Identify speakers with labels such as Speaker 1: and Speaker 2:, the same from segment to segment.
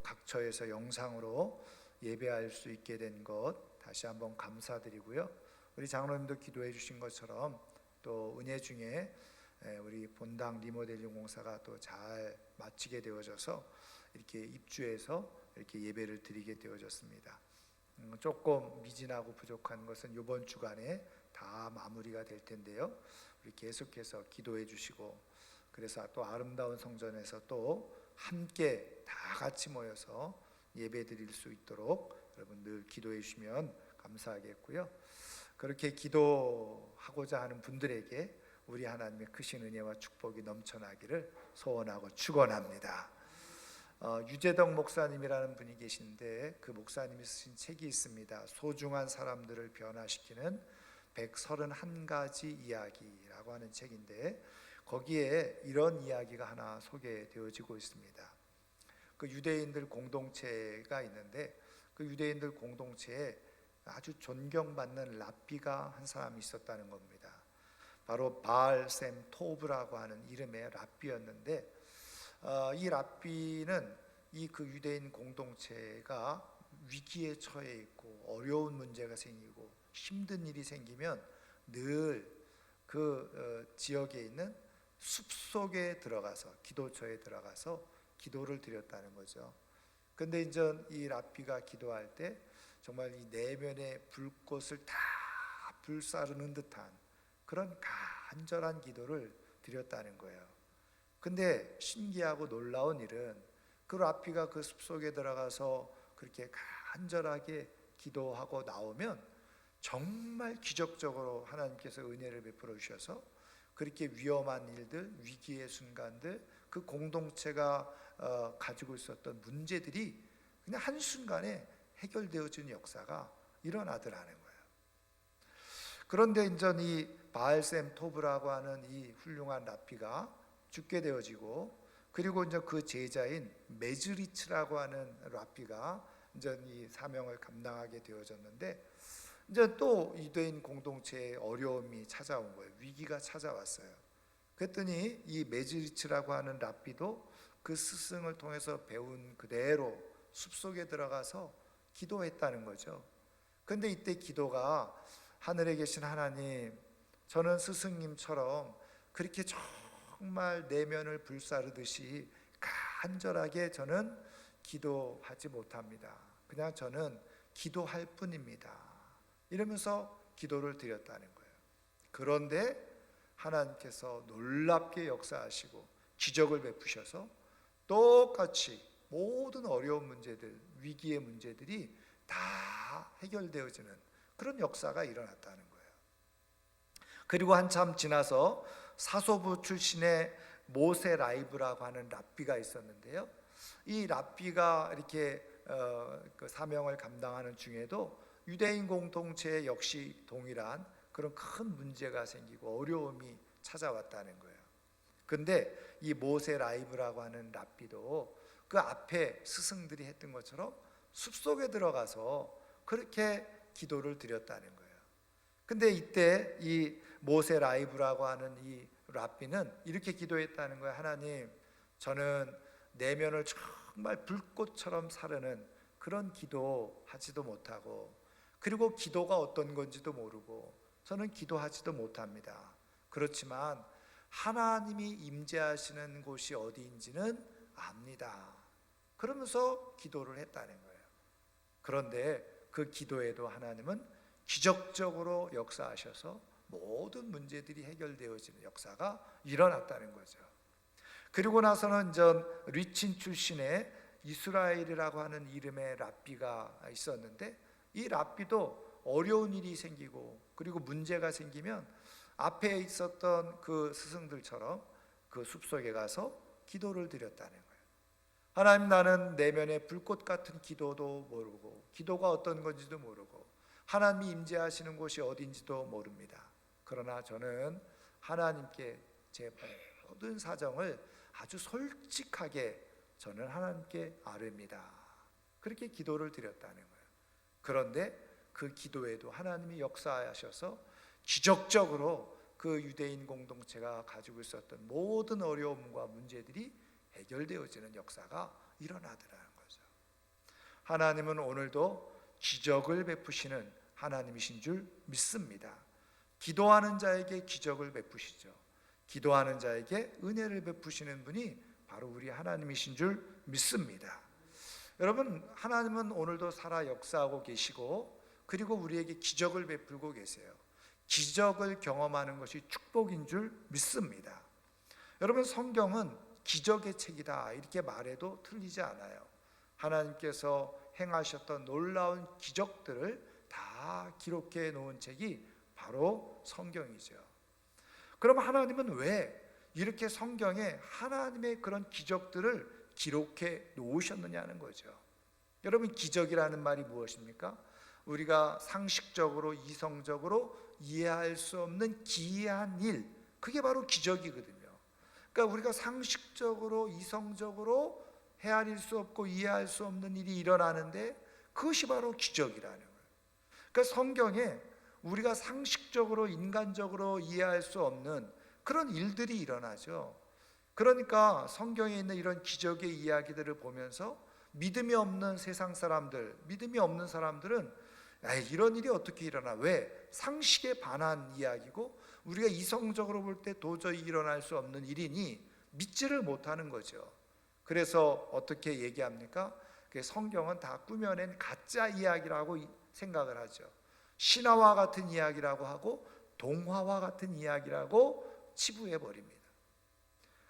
Speaker 1: 각처에서 영상으로 예배할 수 있게 된 것 다시 한번 감사드리고요. 우리 장로님도 기도해 주신 것처럼 또 은혜 중에 우리 본당 리모델링 공사가 또 잘 마치게 되어져서 이렇게 입주해서 이렇게 예배를 드리게 되어졌습니다. 조금 미진하고 부족한 것은 이번 주간에 다 마무리가 될 텐데요. 우리 계속해서 기도해 주시고, 그래서 또 아름다운 성전에서 또 함께 다 같이 모여서 예배 드릴 수 있도록 여러분 늘 기도해 주시면 감사하겠고요. 그렇게 기도하고자 하는 분들에게 우리 하나님의 크신 은혜와 축복이 넘쳐나기를 소원하고 축원합니다. 유재덕 목사님이라는 분이 계신데 그 목사님이 쓰신 책이 있습니다. 소중한 사람들을 변화시키는 131가지 이야기라고 하는 책인데, 거기에 이런 이야기가 하나 소개되어지고 있습니다. 그 유대인들 공동체가 있는데 그 유대인들 공동체에 아주 존경받는 랍비가 한 사람이 있었다는 겁니다. 바로 바알셈 토브라고 하는 이름의 랍비였는데, 이 랍비는 이 그 유대인 공동체가 위기에 처해 있고 어려운 문제가 생기고 힘든 일이 생기면 늘 그 지역에 있는 숲속에 들어가서 기도처에 들어가서 기도를 드렸다는 거죠. 근데 이제 이 랍비가 기도할 때 정말 이 내면의 불꽃을 다 불사르는 듯한 그런 간절한 기도를 드렸다는 거예요. 근데 신기하고 놀라운 일은 그 랍비가 그 숲속에 들어가서 그렇게 간절하게 기도하고 나오면 정말 기적적으로 하나님께서 은혜를 베풀어 주셔서 그렇게 위험한 일들, 위기의 순간들, 그 공동체가 가지고 있었던 문제들이 그냥 한순간에 해결되어지는 역사가 일어나더라는 거예요. 그런데 이제 이 바알셈 토브라고 하는 이 훌륭한 랍비가 죽게 되어지고, 그리고 이제 그 제자인 메즈리츠라고 하는 랍비가 이제 이 사명을 감당하게 되어졌는데, 이제 또 유대인 공동체에 어려움이 찾아온 거예요. 위기가 찾아왔어요. 그랬더니 이 메즈리츠라고 하는 랍비도 그 스승을 통해서 배운 그대로 숲속에 들어가서 기도했다는 거죠. 그런데 이때 기도가 하늘에 계신 하나님, 저는 스승님처럼 그렇게 정말 내면을 불사르듯이 간절하게 저는 기도하지 못합니다. 그냥 저는 기도할 뿐입니다. 이러면서 기도를 드렸다는 거예요. 그런데 하나님께서 놀랍게 역사하시고 기적을 베푸셔서 똑같이 모든 어려운 문제들, 위기의 문제들이 다 해결되어지는 그런 역사가 일어났다는 거예요. 그리고 한참 지나서 사소부 출신의 모세 라이브라고 하는 랍비가 있었는데요. 이 랍비가 이렇게 그 사명을 감당하는 중에도 유대인 공동체 역시 동일한 그런 큰 문제가 생기고 어려움이 찾아왔다는 거예요. 근데 이 모세 라이브라고 하는 랍비도 그 앞에 스승들이 했던 것처럼 숲속에 들어가서 그렇게 기도를 드렸다는 거예요. 근데 이때 이 모세 라이브라고 하는 이 랍비는 이렇게 기도했다는 거예요. 하나님, 저는 내면을 정말 불꽃처럼 사르는 그런 기도하지도 못하고, 그리고 기도가 어떤 건지도 모르고 저는 기도하지도 못합니다. 그렇지만 하나님이 임재하시는 곳이 어디인지는 압니다. 그러면서 기도를 했다는 거예요. 그런데 그 기도에도 하나님은 기적적으로 역사하셔서 모든 문제들이 해결되어지는 역사가 일어났다는 거죠. 그리고 나서는 전 리친 출신의 이스라엘이라고 하는 이름의 랍비가 있었는데, 이 랍비도 어려운 일이 생기고 그리고 문제가 생기면 앞에 있었던 그 스승들처럼 그 숲속에 가서 기도를 드렸다는 거예요. 하나님, 나는 내면의 불꽃 같은 기도도 모르고 기도가 어떤 건지도 모르고 하나님이 임재하시는 곳이 어딘지도 모릅니다. 그러나 저는 하나님께 제 모든 사정을 아주 솔직하게 저는 하나님께 아뢰입니다. 그렇게 기도를 드렸다는 거예요. 그런데 그 기도에도 하나님이 역사하셔서 기적적으로 그 유대인 공동체가 가지고 있었던 모든 어려움과 문제들이 해결되어지는 역사가 일어나더라는 거죠. 하나님은 오늘도 기적을 베푸시는 하나님이신 줄 믿습니다. 기도하는 자에게 기적을 베푸시죠. 기도하는 자에게 은혜를 베푸시는 분이 바로 우리 하나님이신 줄 믿습니다. 여러분, 하나님은 오늘도 살아 역사하고 계시고, 그리고 우리에게 기적을 베풀고 계세요. 기적을 경험하는 것이 축복인 줄 믿습니다. 여러분, 성경은 기적의 책이다 이렇게 말해도 틀리지 않아요. 하나님께서 행하셨던 놀라운 기적들을 다 기록해 놓은 책이 바로 성경이죠. 그럼 하나님은 왜 이렇게 성경에 하나님의 그런 기적들을 기록해 놓으셨느냐는 거죠. 여러분, 기적이라는 말이 무엇입니까? 우리가 상식적으로 이성적으로 이해할 수 없는 기이한 일, 그게 바로 기적이거든요. 그러니까 우리가 상식적으로 이성적으로 헤아릴 수 없고 이해할 수 없는 일이 일어나는데 그것이 바로 기적이라는 거예요. 그러니까 성경에 우리가 상식적으로 인간적으로 이해할 수 없는 그런 일들이 일어나죠. 그러니까 성경에 있는 이런 기적의 이야기들을 보면서 믿음이 없는 세상 사람들, 믿음이 없는 사람들은 이런 일이 어떻게 일어나? 왜? 상식에 반한 이야기고 우리가 이성적으로 볼 때 도저히 일어날 수 없는 일이니 믿지를 못하는 거죠. 그래서 어떻게 얘기합니까? 성경은 다 꾸며낸 가짜 이야기라고 생각을 하죠. 신화와 같은 이야기라고 하고 동화와 같은 이야기라고 치부해 버립니다.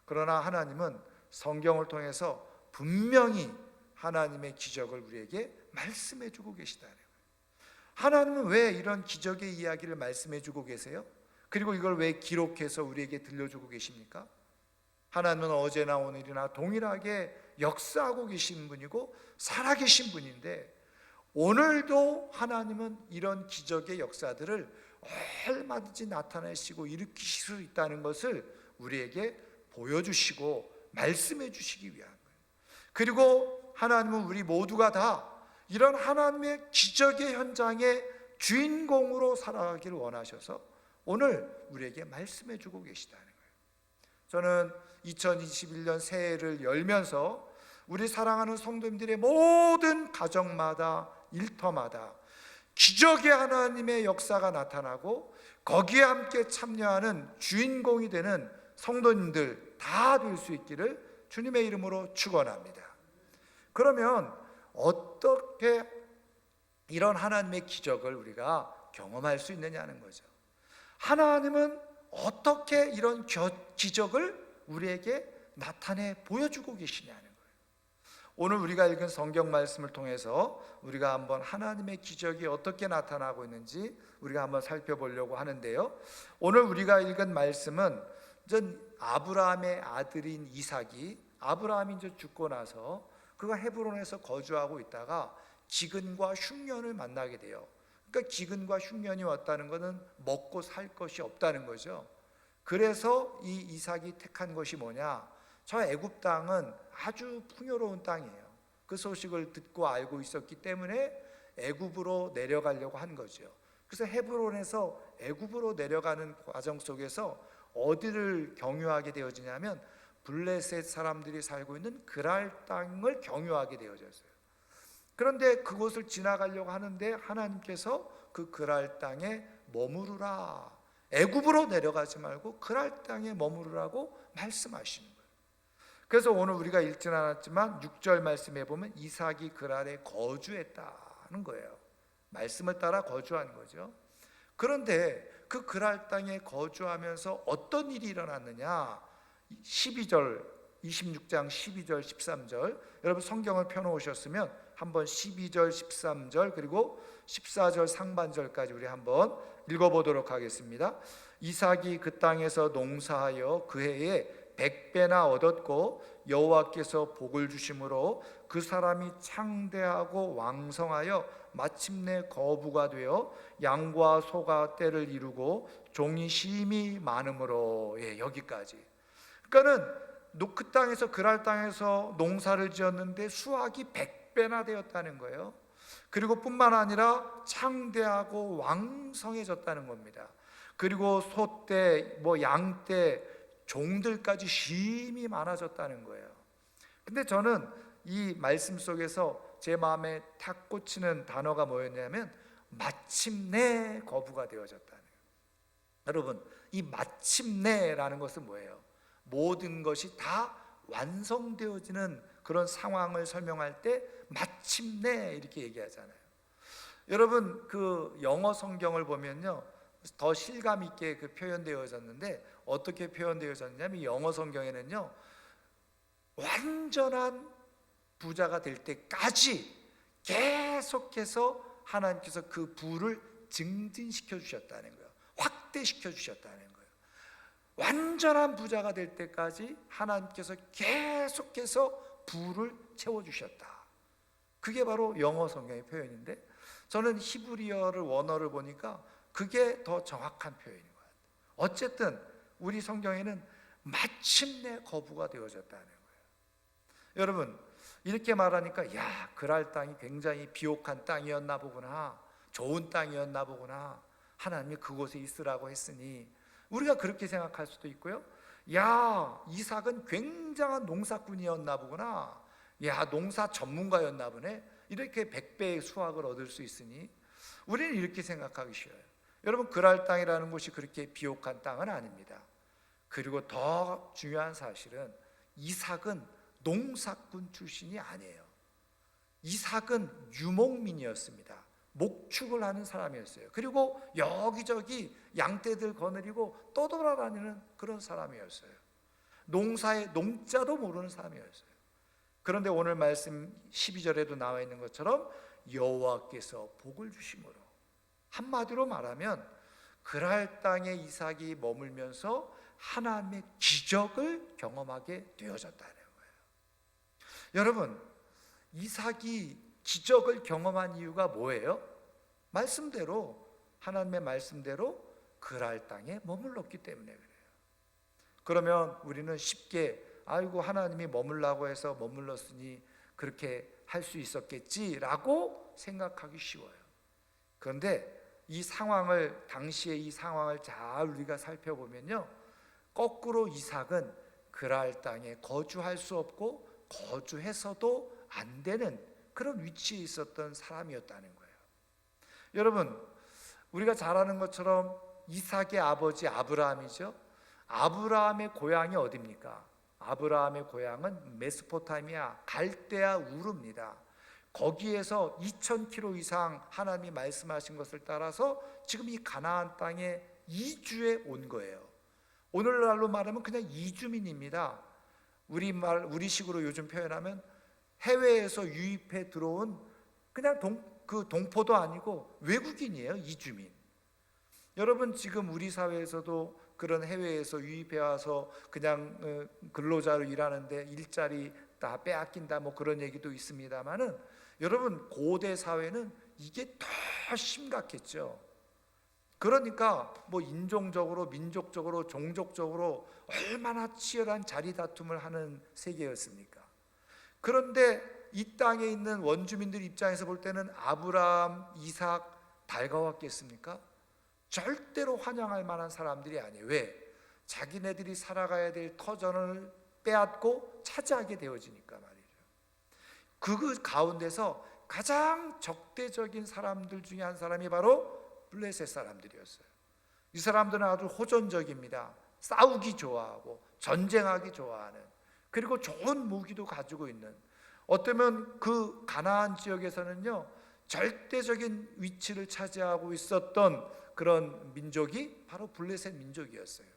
Speaker 1: 그러나 하나님은 성경을 통해서 분명히 하나님의 기적을 우리에게 말씀해 주고 계시다는 거예요. 하나님은 왜 이런 기적의 이야기를 말씀해 주고 계세요? 그리고 이걸 왜 기록해서 우리에게 들려주고 계십니까? 하나님은 어제나 오늘이나 동일하게 역사하고 계신 분이고 살아계신 분인데, 오늘도 하나님은 이런 기적의 역사들을 얼마든지 나타내시고 일으키실 수 있다는 것을 우리에게 보여주시고 말씀해 주시기 위한 거예요. 그리고 하나님은 우리 모두가 다 이런 하나님의 기적의 현장의 주인공으로 살아가기를 원하셔서 오늘 우리에게 말씀해 주고 계시다는 거예요. 저는 2021년 새해를 열면서 우리 사랑하는 성도님들의 모든 가정마다 일터마다 기적의 하나님의 역사가 나타나고 거기에 함께 참여하는 주인공이 되는 성도님들 다 될 수 있기를 주님의 이름으로 축원합니다. 그러면 어떻게 이런 하나님의 기적을 우리가 경험할 수 있느냐는 거죠. 하나님은 어떻게 이런 기적을 우리에게 나타내 보여주고 계시냐는 거예요. 오늘 우리가 읽은 성경 말씀을 통해서 우리가 한번 하나님의 기적이 어떻게 나타나고 있는지 우리가 한번 살펴보려고 하는데요. 오늘 우리가 읽은 말씀은 아브라함의 아들인 이삭이, 아브라함이 이제 죽고 나서 그가 헤브론에서 거주하고 있다가 기근과 흉년을 만나게 돼요. 그러니까 기근과 흉년이 왔다는 것은 먹고 살 것이 없다는 거죠. 그래서 이 이삭이 택한 것이 뭐냐? 저 애굽 땅은 아주 풍요로운 땅이에요. 그 소식을 듣고 알고 있었기 때문에 애굽으로 내려가려고 한 거죠. 그래서 헤브론에서 애굽으로 내려가는 과정 속에서 어디를 경유하게 되어지냐면 블레셋 사람들이 살고 있는 그랄 땅을 경유하게 되어졌어요. 그런데 그곳을 지나가려고 하는데 하나님께서 그 그랄 땅에 머무르라, 애굽으로 내려가지 말고 그랄 땅에 머무르라고 말씀하시는 거예요. 그래서 오늘 우리가 읽지는 않았지만 6절 말씀에 보면 이삭이 그랄에 거주했다는 거예요. 말씀을 따라 거주한 거죠. 그런데 그 그랄 땅에 거주하면서 어떤 일이 일어났느냐? 12절, 26장 12절 13절, 여러분 성경을 펴놓으셨으면 한번 12절 13절 그리고 14절 상반절까지 우리 한번 읽어보도록 하겠습니다. 이삭이 그 땅에서 농사하여 그 해에 100배나 얻었고 여호와께서 복을 주심으로 그 사람이 창대하고 왕성하여 마침내 거부가 되어 양과 소가 떼를 이루고 종이 심히 많으므로. 여기까지. 그러니까는 그 땅에서 그랄 땅에서 농사를 지었는데 수확이 100배나 되었다는 거예요. 그리고 뿐만 아니라 창대하고 왕성해졌다는 겁니다. 그리고 소떼, 양떼, 종들까지 심히 많아졌다는 거예요. 근데 저는 이 말씀 속에서 제 마음에 탁 꽂히는 단어가 뭐였냐면 마침내 거부가 되어졌다는 거예요. 여러분, 이 마침내라는 것은 뭐예요? 모든 것이 다 완성되어지는 그런 상황을 설명할 때 마침내 이렇게 얘기하잖아요. 여러분, 그 영어 성경을 보면요, 더 실감 있게 그 표현되어졌는데, 어떻게 표현되어졌냐면 영어 성경에는요, 완전한 부자가 될 때까지 계속해서 하나님께서 그 부를 증진시켜 주셨다는 거예요. 확대시켜 주셨다는 거예요. 완전한 부자가 될 때까지 하나님께서 계속해서 부를 채워주셨다. 그게 바로 영어 성경의 표현인데, 저는 히브리어를 원어를 보니까 그게 더 정확한 표현인 것 같아요. 어쨌든 우리 성경에는 마침내 거부가 되어졌다는 거예요. 여러분, 이렇게 말하니까 야, 그랄 땅이 굉장히 비옥한 땅이었나 보구나, 좋은 땅이었나 보구나, 하나님이 그곳에 있으라고 했으니, 우리가 그렇게 생각할 수도 있고요. 야, 이삭은 굉장한 농사꾼이었나 보구나, 야, 농사 전문가였나 보네, 이렇게 100배의 수확을 얻을 수 있으니 우리는 이렇게 생각하기 쉬워요. 여러분, 그랄 땅이라는 곳이 그렇게 비옥한 땅은 아닙니다. 그리고 더 중요한 사실은 이삭은 농사꾼 출신이 아니에요. 이삭은 유목민이었습니다. 목축을 하는 사람이었어요. 그리고 여기저기 양떼들 거느리고 떠돌아다니는 그런 사람이었어요. 농사의 농자도 모르는 사람이었어요. 그런데 오늘 말씀 12절에도 나와 있는 것처럼 여호와께서 복을 주심으로, 한마디로 말하면 그랄 땅에 이삭이 머물면서 하나님의 기적을 경험하게 되어졌다는 거예요. 여러분, 이삭이 기적을 경험한 이유가 뭐예요? 말씀대로, 하나님의 말씀대로 그랄 땅에 머물렀기 때문에 그래요. 그러면 우리는 쉽게 아이고, 하나님이 머물라고 해서 머물렀으니 그렇게 할 수 있었겠지라고 생각하기 쉬워요. 그런데 이 상황을, 당시의 이 상황을 잘 우리가 살펴보면요, 거꾸로 이삭은 그랄 땅에 거주할 수 없고 거주해서도 안 되는 그런 위치에 있었던 사람이었다는 거예요. 여러분, 우리가 잘 아는 것처럼 이삭의 아버지 아브라함이죠. 아브라함의 고향이 어디입니까? 아브라함의 고향은 메소포타미아 갈대아 우르입니다. 거기에서 2000km 이상 하나님이 말씀하신 것을 따라서 지금 이 가나안 땅에 이주해 온 거예요. 오늘날로 말하면 그냥 이주민입니다. 우리식으로 요즘 표현하면 해외에서 유입해 들어온 그냥 동포도 아니고 외국인이에요. 이주민. 여러분, 지금 우리 사회에서도 그런 해외에서 유입해 와서 그냥 근로자로 일하는데 일자리 다 빼앗긴다, 뭐 그런 얘기도 있습니다만은, 여러분, 고대 사회는 이게 더 심각했죠. 그러니까 뭐 인종적으로, 민족적으로, 종족적으로 얼마나 치열한 자리 다툼을 하는 세계였습니까? 그런데 이 땅에 있는 원주민들 입장에서 볼 때는 아브라함, 이삭 달가웠겠습니까? 절대로 환영할 만한 사람들이 아니에요. 왜? 자기네들이 살아가야 될 터전을 빼앗고 차지하게 되어지니까 말이죠. 그 가운데서 가장 적대적인 사람들 중에 한 사람이 바로 블레셋 사람들이었어요. 이 사람들은 아주 호전적입니다. 싸우기 좋아하고 전쟁하기 좋아하는, 그리고 좋은 무기도 가지고 있는, 어쩌면 그 가나안 지역에서는요, 절대적인 위치를 차지하고 있었던 그런 민족이 바로 블레셋 민족이었어요.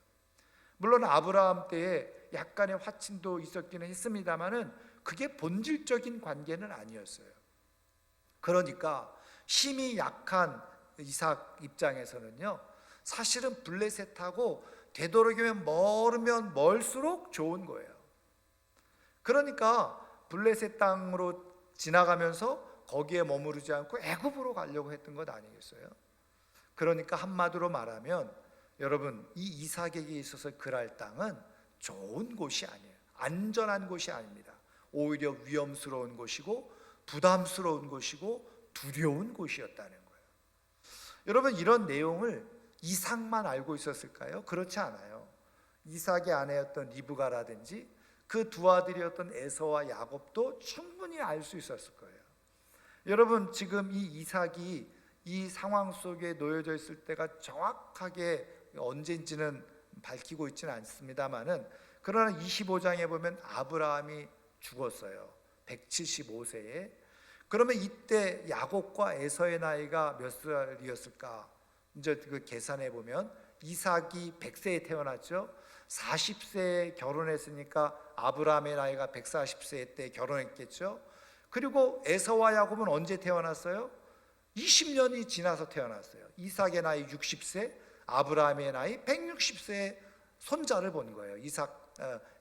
Speaker 1: 물론 아브라함 때에 약간의 화친도 있었기는 했습니다만은 그게 본질적인 관계는 아니었어요. 그러니까 힘이 약한 이삭 입장에서는요, 사실은 블레셋하고 되도록이면 멀으면 멀수록 좋은 거예요. 그러니까 블레셋 땅으로 지나가면서 거기에 머무르지 않고 애굽으로 가려고 했던 것 아니겠어요? 그러니까 한마디로 말하면 여러분, 이 이삭에게 있어서 그랄 땅은 좋은 곳이 아니에요. 안전한 곳이 아닙니다. 오히려 위험스러운 곳이고 부담스러운 곳이고 두려운 곳이었다는 거예요. 여러분, 이런 내용을 이삭만 알고 있었을까요? 그렇지 않아요. 이삭의 아내였던 리브가라든지 그 두 아들이었던 에서와 야곱도 충분히 알 수 있었을 거예요. 여러분, 지금 이 이삭이 이 상황 속에 놓여져 있을 때가 정확하게 언제인지는 밝히고 있지는 않습니다만은, 그러나 25장에 보면 아브라함이 죽었어요. 175세에. 그러면 이때 야곱과 에서의 나이가 몇 살이었을까? 이제 그 계산해 보면 이삭이 100세에 태어났죠. 40세에 결혼했으니까 아브라함의 나이가 140세 때 결혼했겠죠. 그리고 에서와 야곱은 언제 태어났어요? 20년이 지나서 태어났어요. 이삭의 나이 60세, 아브라함의 나이 160세에 손자를 본 거예요.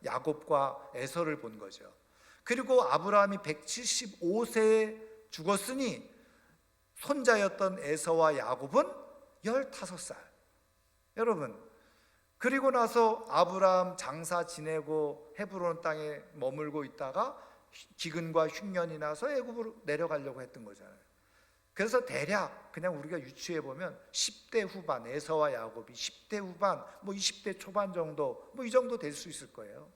Speaker 1: 야곱과 에서를 본 거죠. 그리고 아브라함이 175세에 죽었으니 손자였던 에서와 야곱은 15살. 여러분, 그리고 나서 아브라함 장사 지내고 헤브론 땅에 머물고 있다가 기근과 흉년이 나서 애굽으로 내려가려고 했던 거잖아요. 그래서 대략 그냥 우리가 유추해 보면 10대 후반, 에서와 야곱이 10대 후반, 20대 초반 정도, 이 정도 될 수 있을 거예요.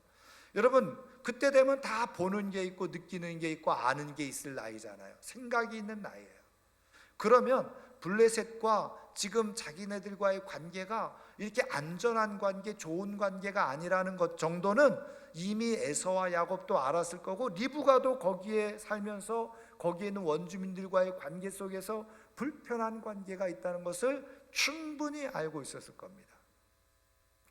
Speaker 1: 여러분, 그때 되면 다 보는 게 있고 느끼는 게 있고 아는 게 있을 나이잖아요. 생각이 있는 나이예요. 그러면 블레셋과 지금 자기네들과의 관계가 이렇게 안전한 관계, 좋은 관계가 아니라는 것 정도는 이미 에서와 야곱도 알았을 거고, 리브가도 거기에 살면서 거기에 있는 원주민들과의 관계 속에서 불편한 관계가 있다는 것을 충분히 알고 있었을 겁니다.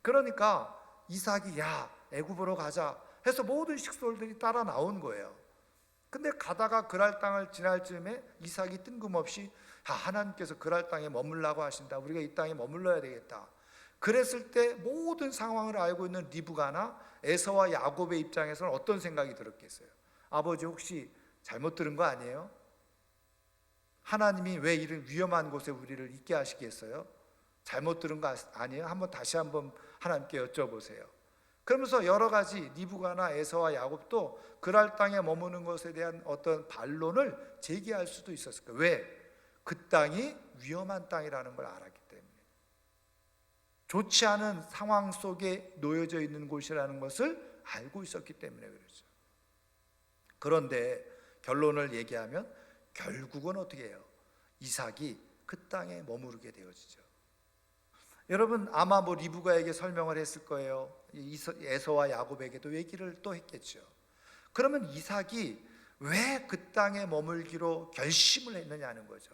Speaker 1: 그러니까 이삭이 야, 애굽으로 가자 해서 모든 식솔들이 따라 나온 거예요. 근데 가다가 그랄 땅을 지날 즈음에 이삭이 뜬금없이 하나님께서 그랄 땅에 머물라고 하신다, 우리가 이 땅에 머물러야 되겠다. 그랬을 때 모든 상황을 알고 있는 리브가나 에서와 야곱의 입장에서는 어떤 생각이 들었겠어요? 아버지, 혹시 잘못 들은 거 아니에요? 하나님이 왜 이런 위험한 곳에 우리를 있게 하시겠어요? 잘못 들은 거 아니에요? 다시 한번 하나님께 여쭤보세요. 그러면서 여러 가지 리브가나 에서와 야곱도 그랄 땅에 머무는 것에 대한 어떤 반론을 제기할 수도 있었을 거예요. 왜? 그 땅이 위험한 땅이라는 걸 알았기 때문에, 좋지 않은 상황 속에 놓여져 있는 곳이라는 것을 알고 있었기 때문에 그렇죠. 그런데 결론을 얘기하면 결국은 어떻게 해요? 이삭이 그 땅에 머무르게 되어지죠. 여러분, 아마 리브가에게 설명을 했을 거예요. 에서와 야곱에게도 얘기를 또 했겠죠. 그러면 이삭이 왜 그 땅에 머물기로 결심을 했느냐는 거죠.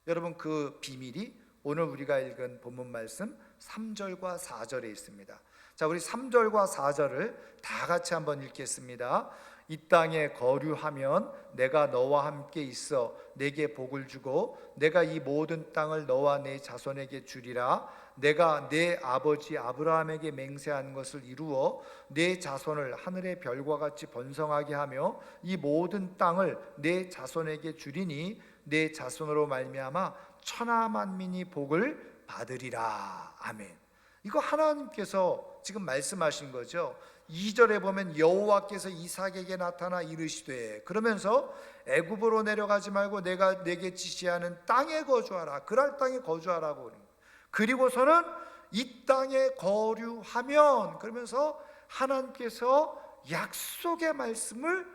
Speaker 1: 여러분, 그 비밀이 오늘 우리가 읽은 본문 말씀 3절과 4절에 있습니다. 자, 우리 3절과 4절을 다 같이 한번 읽겠습니다. 이 땅에 거류하면 내가 너와 함께 있어 내게 복을 주고 내가 이 모든 땅을 너와 내 자손에게 주리라. 내가 내 아버지 아브라함에게 맹세한 것을 이루어 내 자손을 하늘의 별과 같이 번성하게 하며 이 모든 땅을 내 자손에게 주리니 내 자손으로 말미암아 천하 만민이 복을 받으리라. 아멘. 이거 하나님께서 지금 말씀하신 거죠. 2절에 보면 여호와께서 이삭에게 나타나 이르시되, 그러면서 애굽으로 내려가지 말고 내가 내게 지시하는 땅에 거주하라. 그랄 땅에 거주하라고 그러는 거예요. 그리고서는 이 땅에 거류하면, 그러면서 하나님께서 약속의 말씀을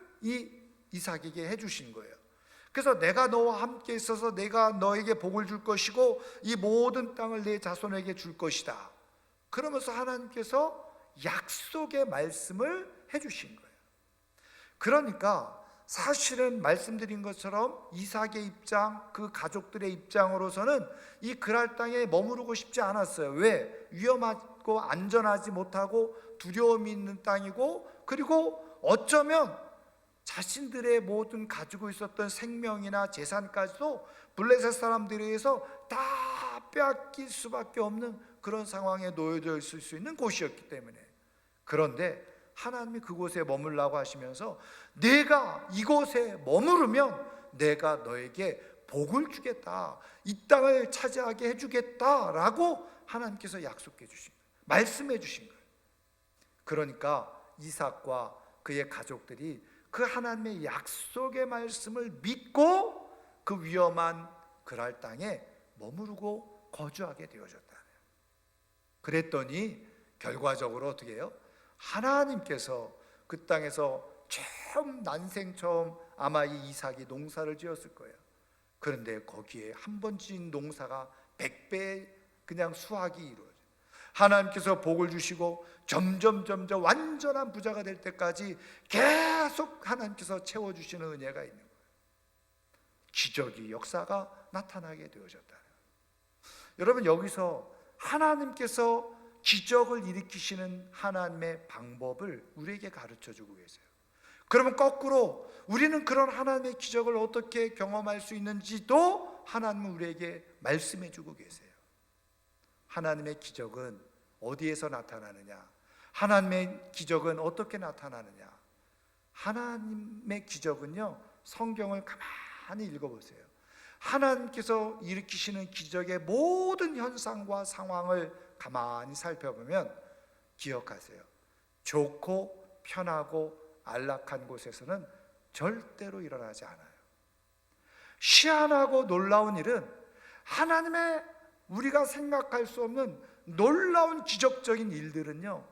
Speaker 1: 이삭에게 해주신 거예요. 그래서 내가 너와 함께 있어서 내가 너에게 복을 줄 것이고 이 모든 땅을 내 자손에게 줄 것이다. 그러면서 하나님께서 약속의 말씀을 해주신 거예요. 그러니까 사실은 말씀드린 것처럼 이삭의 입장, 그 가족들의 입장으로서는 이 그랄 땅에 머무르고 싶지 않았어요. 왜? 위험하고 안전하지 못하고 두려움이 있는 땅이고, 그리고 어쩌면 자신들의 모든 가지고 있었던 생명이나 재산까지도 블레셋 사람들에 의해서 다 빼앗길 수밖에 없는 그런 상황에 놓여져 있을 수 있는 곳이었기 때문에, 그런데 하나님이 그곳에 머물라고 하시면서 내가 이곳에 머무르면 내가 너에게 복을 주겠다, 이 땅을 차지하게 해주겠다라고 하나님께서 약속해 주신 거예요. 말씀해 주신 거예요. 그러니까 이삭과 그의 가족들이 그 하나님의 약속의 말씀을 믿고 그 위험한 그랄 땅에 머무르고 거주하게 되어졌다. 그랬더니 결과적으로 어떻게 해요? 하나님께서 그 땅에서 처음 난생 처음 아마 이 이삭이 농사를 지었을 거예요. 그런데 거기에 한 번 지은 농사가 100배 그냥 수확이 이루어져요. 하나님께서 복을 주시고 점점 완전한 부자가 될 때까지 계속 하나님께서 채워주시는 은혜가 있는 거예요. 기적이 역사가 나타나게 되어졌다. 여러분, 여기서 하나님께서 기적을 일으키시는 하나님의 방법을 우리에게 가르쳐 주고 계세요. 그러면 거꾸로 우리는 그런 하나님의 기적을 어떻게 경험할 수 있는지도 하나님은 우리에게 말씀해 주고 계세요. 하나님의 기적은 어디에서 나타나느냐? 하나님의 기적은 어떻게 나타나느냐? 하나님의 기적은요, 성경을 가만히 읽어보세요. 하나님께서 일으키시는 기적의 모든 현상과 상황을 가만히 살펴보면 기억하세요. 좋고 편하고 안락한 곳에서는 절대로 일어나지 않아요. 희한하고 놀라운 일은 하나님의 우리가 생각할 수 없는 놀라운 기적적인 일들은요,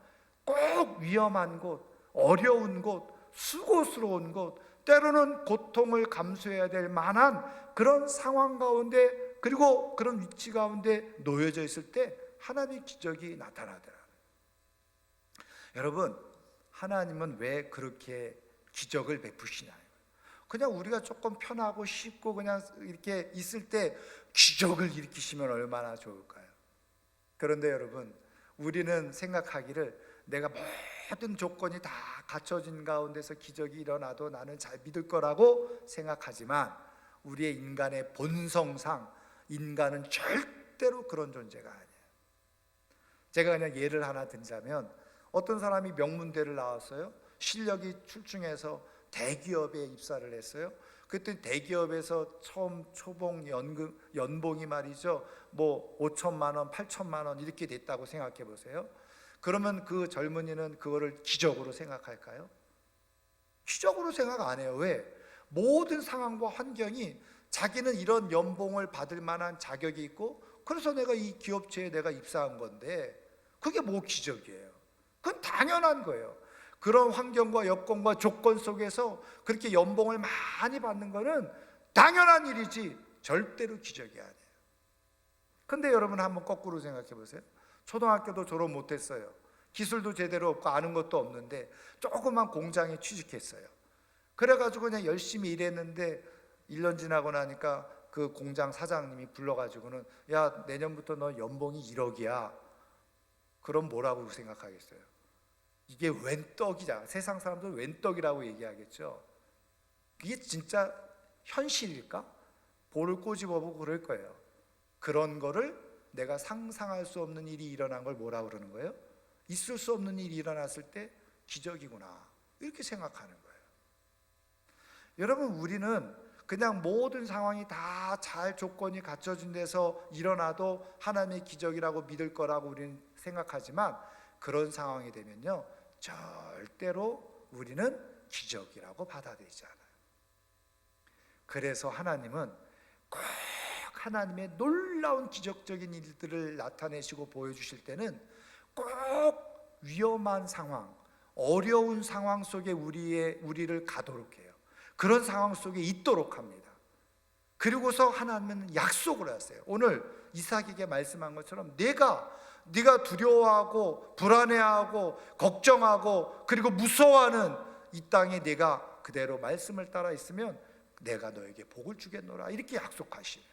Speaker 1: 꼭 위험한 곳, 어려운 곳, 수고스러운 곳, 때로는 고통을 감수해야 될 만한 그런 상황 가운데, 그리고 그런 위치 가운데 놓여져 있을 때 하나님의 기적이 나타나더라. 여러분, 하나님은 왜 그렇게 기적을 베푸시나요? 그냥 우리가 조금 편하고 쉽고 그냥 이렇게 있을 때 기적을 일으키시면 얼마나 좋을까요? 그런데 여러분, 우리는 생각하기를 내가 모든 조건이 다 갖춰진 가운데서 기적이 일어나도 나는 잘 믿을 거라고 생각하지만, 우리의 인간의 본성상 인간은 절대로 그런 존재가 아니에요. 제가 그냥 예를 하나 들자면, 어떤 사람이 명문대를 나왔어요. 실력이 출중해서 대기업에 입사를 했어요. 그때 대기업에서 처음 초봉 연봉이 말이죠, 뭐 5천만 원, 8천만 원 이렇게 됐다고 생각해 보세요. 그러면 그 젊은이는 그거를 기적으로 생각할까요? 기적으로 생각 안 해요. 왜? 모든 상황과 환경이 자기는 이런 연봉을 받을 만한 자격이 있고, 그래서 내가 이 기업체에 내가 입사한 건데 그게 뭐 기적이에요? 그건 당연한 거예요. 그런 환경과 여건과 조건 속에서 그렇게 연봉을 많이 받는 거는 당연한 일이지 절대로 기적이 아니에요. 근데 여러분, 한번 거꾸로 생각해 보세요. 초등학교도 졸업 못했어요. 기술도 제대로 없고 아는 것도 없는데 조그만 공장에 취직했어요. 그래가지고 그냥 열심히 일했는데 1년 지나고 나니까 그 공장 사장님이 불러가지고는, 야, 내년부터 너 연봉이 1억이야. 그럼 뭐라고 생각하겠어요? 이게 웬 떡이냐? 세상 사람들은 웬 떡이라고 얘기하겠죠. 이게 진짜 현실일까? 볼을 꼬집어보고 그럴 거예요. 그런 거를 내가 상상할 수 없는 일이 일어난 걸 뭐라고 그러는 거예요? 있을 수 없는 일이 일어났을 때 기적이구나, 이렇게 생각하는 거예요. 여러분, 우리는 그냥 모든 상황이 다 잘 조건이 갖춰진 데서 일어나도 하나님의 기적이라고 믿을 거라고 우리는 생각하지만, 그런 상황이 되면요, 절대로 우리는 기적이라고 받아들이지 않아요. 그래서 하나님은 꼭 하나님의 놀라운 기적적인 일들을 나타내시고 보여주실 때는 꼭 위험한 상황, 어려운 상황 속에 우리를 가도록 해요. 그런 상황 속에 있도록 합니다. 그리고서 하나님은 약속을 하세요. 오늘 이삭에게 말씀한 것처럼 네가 두려워하고 불안해하고 걱정하고 그리고 무서워하는 이 땅에 네가 그대로 말씀을 따라 있으면 내가 너에게 복을 주겠노라, 이렇게 약속하시네요.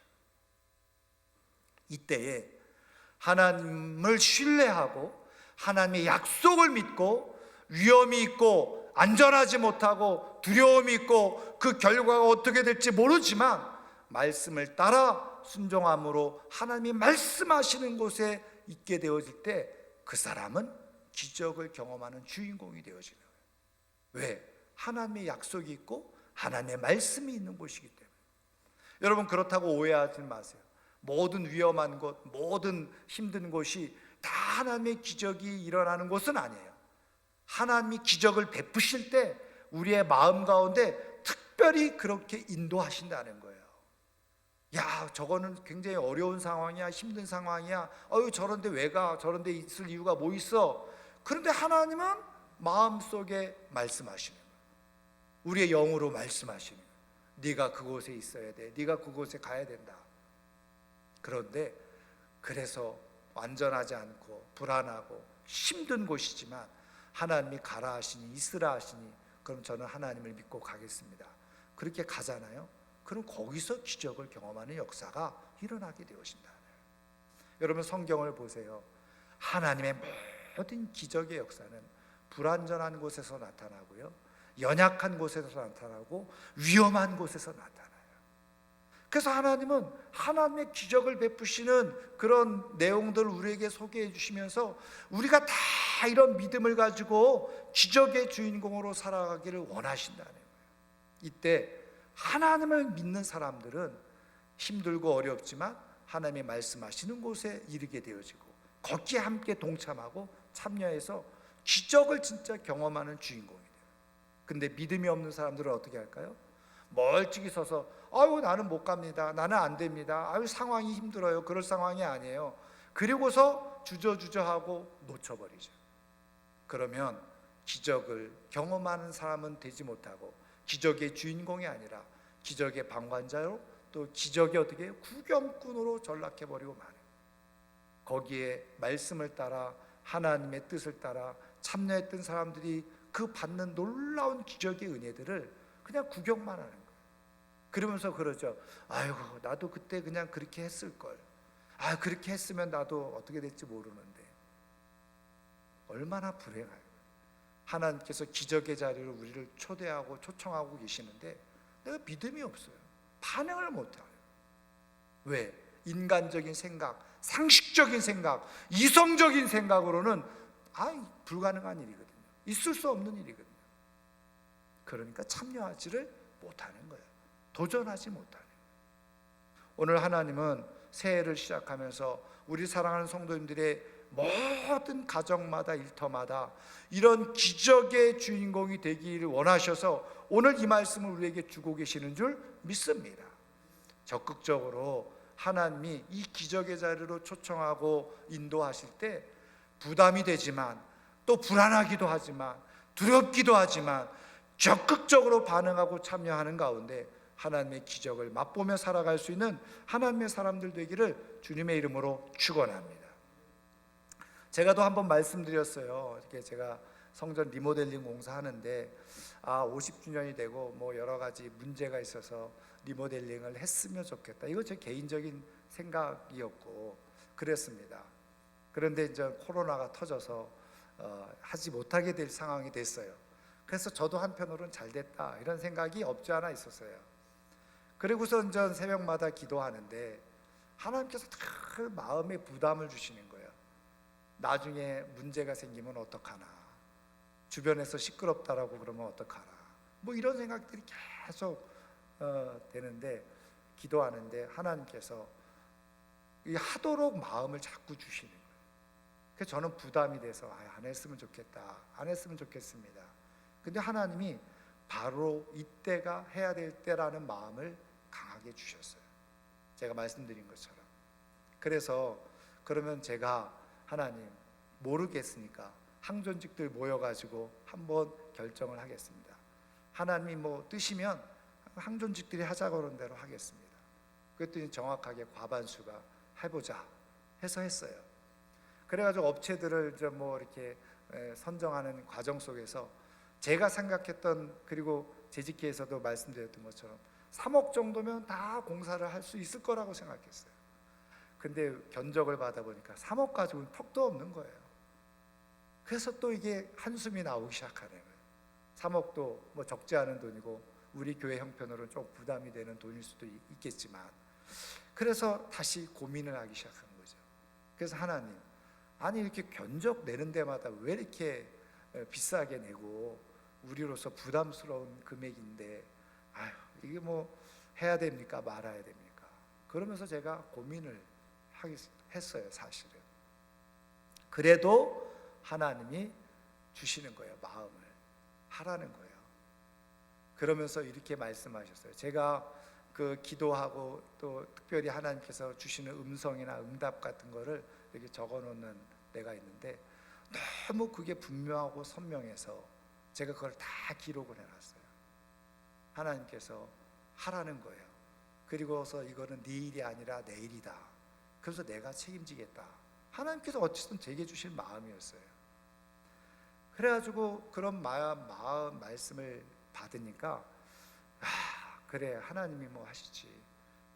Speaker 1: 이때에 하나님을 신뢰하고 하나님의 약속을 믿고, 위험이 있고 안전하지 못하고 두려움이 있고 그 결과가 어떻게 될지 모르지만 말씀을 따라 순종함으로 하나님이 말씀하시는 곳에 있게 되어질 때 그 사람은 기적을 경험하는 주인공이 되어지는 거예요. 왜? 하나님의 약속이 있고 하나님의 말씀이 있는 곳이기 때문에. 여러분, 그렇다고 오해하지 마세요. 모든 위험한 곳, 모든 힘든 곳이 다 하나님의 기적이 일어나는 곳은 아니에요. 하나님이 기적을 베푸실 때 우리의 마음 가운데 특별히 그렇게 인도하신다는 거예요. 야, 저거는 굉장히 어려운 상황이야, 힘든 상황이야, 저런데 왜 가? 저런데 있을 이유가 뭐 있어? 그런데 하나님은 마음속에 말씀하시는 거예요. 우리의 영으로 말씀하시는 거예요. 네가 그곳에 있어야 돼. 네가 그곳에 가야 된다. 그런데 그래서 완전하지 않고 불안하고 힘든 곳이지만 하나님이 가라 하시니 있으라 하시니 그럼 저는 하나님을 믿고 가겠습니다. 그렇게 가잖아요. 그럼 거기서 기적을 경험하는 역사가 일어나게 되어진다. 여러분 성경을 보세요. 하나님의 모든 기적의 역사는 불완전한 곳에서 나타나고요, 연약한 곳에서 나타나고 위험한 곳에서 나타나요. 그래서 하나님은 하나님의 기적을 베푸시는 그런 내용들을 우리에게 소개해 주시면서 우리가 다 이런 믿음을 가지고 기적의 주인공으로 살아가기를 원하신다는 거예요. 이때 하나님을 믿는 사람들은 힘들고 어렵지만 하나님의 말씀하시는 곳에 이르게 되어지고 거기에 함께 동참하고 참여해서 기적을 진짜 경험하는 주인공이 돼요. 근데 믿음이 없는 사람들은 어떻게 할까요? 멀찍이 서서 아유 나는 못 갑니다. 나는 안 됩니다. 아유 상황이 힘들어요. 그럴 상황이 아니에요. 그리고서 주저주저하고 놓쳐버리죠. 그러면 기적을 경험하는 사람은 되지 못하고 기적의 주인공이 아니라 기적의 방관자로 또 기적의 어떻게 구경꾼으로 전락해버리고 말아요. 거기에 말씀을 따라 하나님의 뜻을 따라 참여했던 사람들이 그 받는 놀라운 기적의 은혜들을 그냥 구경만 하는 거예요. 그러면서 그러죠. 아이고 나도 그때 그냥 그렇게 했을걸. 아 그렇게 했으면 나도 어떻게 될지 모르는데. 얼마나 불행해요. 하나님께서 기적의 자리로 우리를 초대하고 초청하고 계시는데 내가 믿음이 없어요. 반응을 못해요. 왜? 인간적인 생각, 상식적인 생각, 이성적인 생각으로는 불가능한 일이거든요. 있을 수 없는 일이거든요. 그러니까 참여하지를 못하는 거예요. 도전하지 못하는 거예요. 오늘 하나님은 새해를 시작하면서 우리 사랑하는 성도님들의 모든 가정마다 일터마다 이런 기적의 주인공이 되기를 원하셔서 오늘 이 말씀을 우리에게 주고 계시는 줄 믿습니다. 적극적으로 하나님이 이 기적의 자리로 초청하고 인도하실 때 부담이 되지만 또 불안하기도 하지만 두렵기도 하지만 적극적으로 반응하고 참여하는 가운데 하나님의 기적을 맛보며 살아갈 수 있는 하나님의 사람들 되기를 주님의 이름으로 축원합니다. 제가 또 한번 말씀드렸어요. 이렇게 제가 성전 리모델링 공사하는데 50주년이 되고 뭐 여러 가지 문제가 있어서 리모델링을 했으면 좋겠다. 이거 제 개인적인 생각이었고 그랬습니다. 그런데 이제 코로나가 터져서 하지 못하게 될 상황이 됐어요. 그래서 저도 한편으로는 잘 됐다 이런 생각이 없지 않아 있었어요. 그리고서 이제 새벽마다 기도하는데 하나님께서 다 마음에 부담을 주시는 거예요. 나중에 문제가 생기면 어떡하나, 주변에서 시끄럽다라고 그러면 어떡하나, 뭐 이런 생각들이 계속 되는데 기도하는데 하나님께서 하도록 마음을 자꾸 주시는 거예요. 그래서 저는 부담이 돼서 안 했으면 좋겠다, 안 했으면 좋겠습니다. 근데 하나님이 바로 이때가 해야 될 때라는 마음을 강하게 주셨어요. 제가 말씀드린 것처럼. 그래서 그러면 제가 하나님 모르겠으니까 항존직들 모여가지고 한번 결정을 하겠습니다. 하나님이 뭐 뜨시면 항존직들이 하자고 그런 대로 하겠습니다. 그랬더니 정확하게 과반수가 해보자 해서 했어요. 그래가지고 업체들을 좀 뭐 이렇게 선정하는 과정 속에서 제가 생각했던, 그리고 재직기에서도 말씀드렸던 것처럼 3억 정도면 다 공사를 할 수 있을 거라고 생각했어요. 근데 견적을 받아보니까 3억 가지고는 턱도 없는 거예요. 그래서 또 이게 한숨이 나오기 시작하는 거예요. 3억도 뭐 적지 않은 돈이고 우리 교회 형편으로는 좀 부담이 되는 돈일 수도 있겠지만, 그래서 다시 고민을 하기 시작한 거죠. 그래서 하나님, 아니 이렇게 견적 내는 데마다 왜 이렇게 비싸게 내고 우리로서 부담스러운 금액인데 이게 뭐 해야 됩니까 말아야 됩니까? 그러면서 제가 고민을 했어요. 사실은. 그래도 하나님이 주시는 거예요. 마음을 하라는 거예요. 그러면서 이렇게 말씀하셨어요. 제가 그 기도하고 또 특별히 하나님께서 주시는 음성이나 응답 같은 거를 이렇게 적어 놓는 데가 있는데, 너무 그게 분명하고 선명해서 제가 그걸 다 기록을 해놨어요. 하나님께서 하라는 거예요. 그리고서 이거는 네 일이 아니라 내 일이다. 그래서 내가 책임지겠다. 하나님께서 어쨌든 제게 주신 마음이었어요. 그래가지고 그런 마음 말씀을 받으니까 그래, 하나님이 뭐 하시지.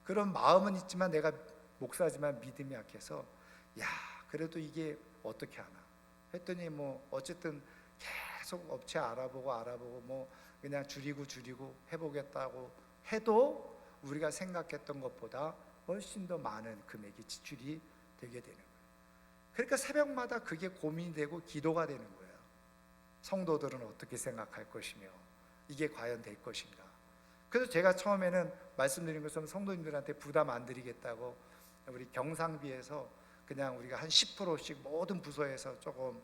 Speaker 1: 그런 마음은 있지만 내가 목사지만 믿음이 약해서 그래도 이게 어떻게 하나 했더니 뭐 어쨌든 계속 업체 알아보고 뭐 그냥 줄이고 해보겠다고 해도 우리가 생각했던 것보다 훨씬 더 많은 금액이 지출이 되게 되는 거예요. 그러니까 새벽마다 그게 고민이 되고 기도가 되는 거예요. 성도들은 어떻게 생각할 것이며 이게 과연 될 것인가. 그래서 제가 처음에는 말씀드린 것처럼 성도님들한테 부담 안 드리겠다고 우리 경상비에서 그냥 우리가 한 10%씩 모든 부서에서 조금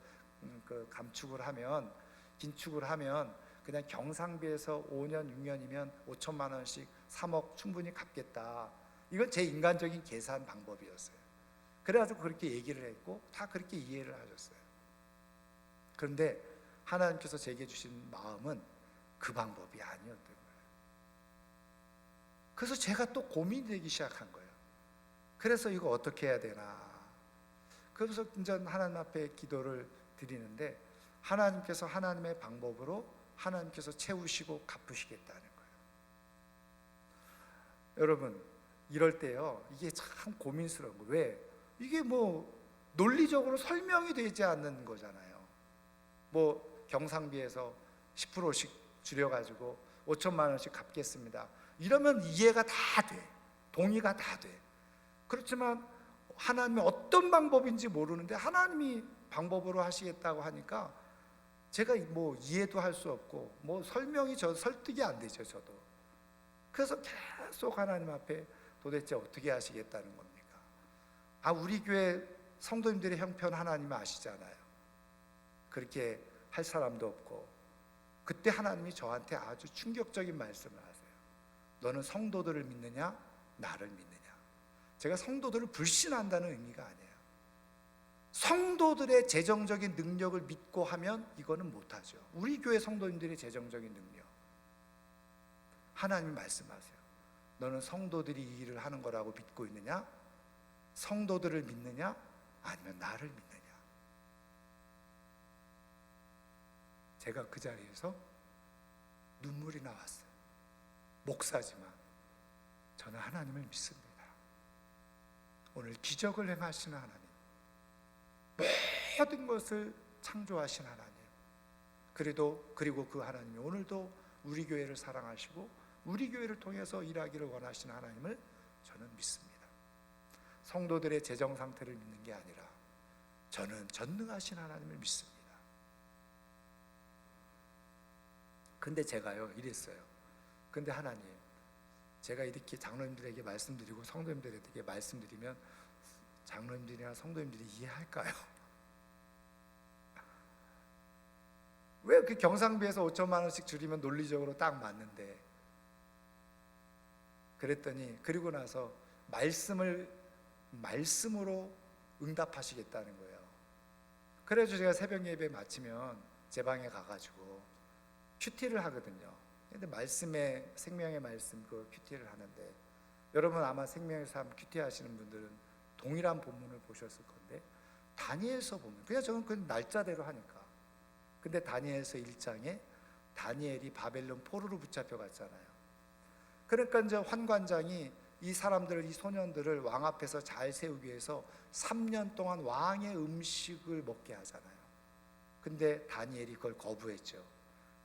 Speaker 1: 감축을 하면, 긴축을 하면 그냥 경상비에서 5년 6년이면 5천만 원씩 3억 충분히 갚겠다. 이건 제 인간적인 계산 방법이었어요. 그래가지고 그렇게 얘기를 했고 다 그렇게 이해를 하셨어요. 그런데 하나님께서 제게 주신 마음은 그 방법이 아니었던 거예요. 그래서 제가 또 고민되기 시작한 거예요. 그래서 이거 어떻게 해야 되나. 그래서 이제 하나님 앞에 기도를 드리는데 하나님께서 하나님의 방법으로 하나님께서 채우시고 갚으시겠다는 거예요. 여러분, 이럴 때요, 이게 참 고민스러운 거예요. 왜? 이게 뭐 논리적으로 설명이 되지 않는 거잖아요. 뭐 경상비에서 10%씩 줄여가지고 5천만 원씩 갚겠습니다. 이러면 이해가 다 돼. 동의가 다 돼. 그렇지만 하나님이 어떤 방법인지 모르는데 하나님이 방법으로 하시겠다고 하니까 제가 뭐 이해도 할 수 없고 뭐 설득이 안 되죠, 저도. 그래서 계속 하나님 앞에 도대체 어떻게 하시겠다는 겁니까? 우리 교회 성도님들의 형편 하나님 아시잖아요. 그렇게 할 사람도 없고. 그때 하나님이 저한테 아주 충격적인 말씀을 하세요. 너는 성도들을 믿느냐? 나를 믿느냐? 제가 성도들을 불신한다는 의미가 아니에요. 성도들의 재정적인 능력을 믿고 하면 이거는 못하죠. 우리 교회 성도님들의 재정적인 능력, 하나님이 말씀하세요. 너는 성도들이 이 일을 하는 거라고 믿고 있느냐? 성도들을 믿느냐? 아니면 나를 믿느냐? 제가 그 자리에서 눈물이 나왔어요. 목사지만 저는 하나님을 믿습니다. 오늘 기적을 행하시는 하나님, 모든 것을 창조하신 하나님, 그리고 그 하나님이 오늘도 우리 교회를 사랑하시고 우리 교회를 통해서 일하기를 원하시는 하나님을 저는 믿습니다. 성도들의 재정 상태를 믿는 게 아니라 저는 전능하신 하나님을 믿습니다. 근데 제가요 이랬어요. 근데 하나님, 제가 이렇게 장로님들에게 말씀드리고 성도님들에게 말씀드리면 장로님들이나 성도님들이 이해할까요? 왜 그 경상비에서 5천만 원씩 줄이면 논리적으로 딱 맞는데. 그랬더니 그리고 나서 말씀으로 응답하시겠다는 거예요. 그래서 제가 새벽 예배 마치면 제 방에 가가지고 큐티를 하거든요. 근데 말씀의 생명의 말씀 그 큐티를 하는데, 여러분 아마 생명의 삶 큐티 하시는 분들은 동일한 본문을 보셨을 건데, 다니엘서 보면 그냥 저는 그 날짜대로 하니까. 근데 다니엘서 1장에 다니엘이 바벨론 포로로 붙잡혀 갔잖아요. 그러니까 이제 환관장이 이 사람들을, 이 소년들을 왕 앞에서 잘 세우기 위해서 3년 동안 왕의 음식을 먹게 하잖아요. 근데 다니엘이 그걸 거부했죠.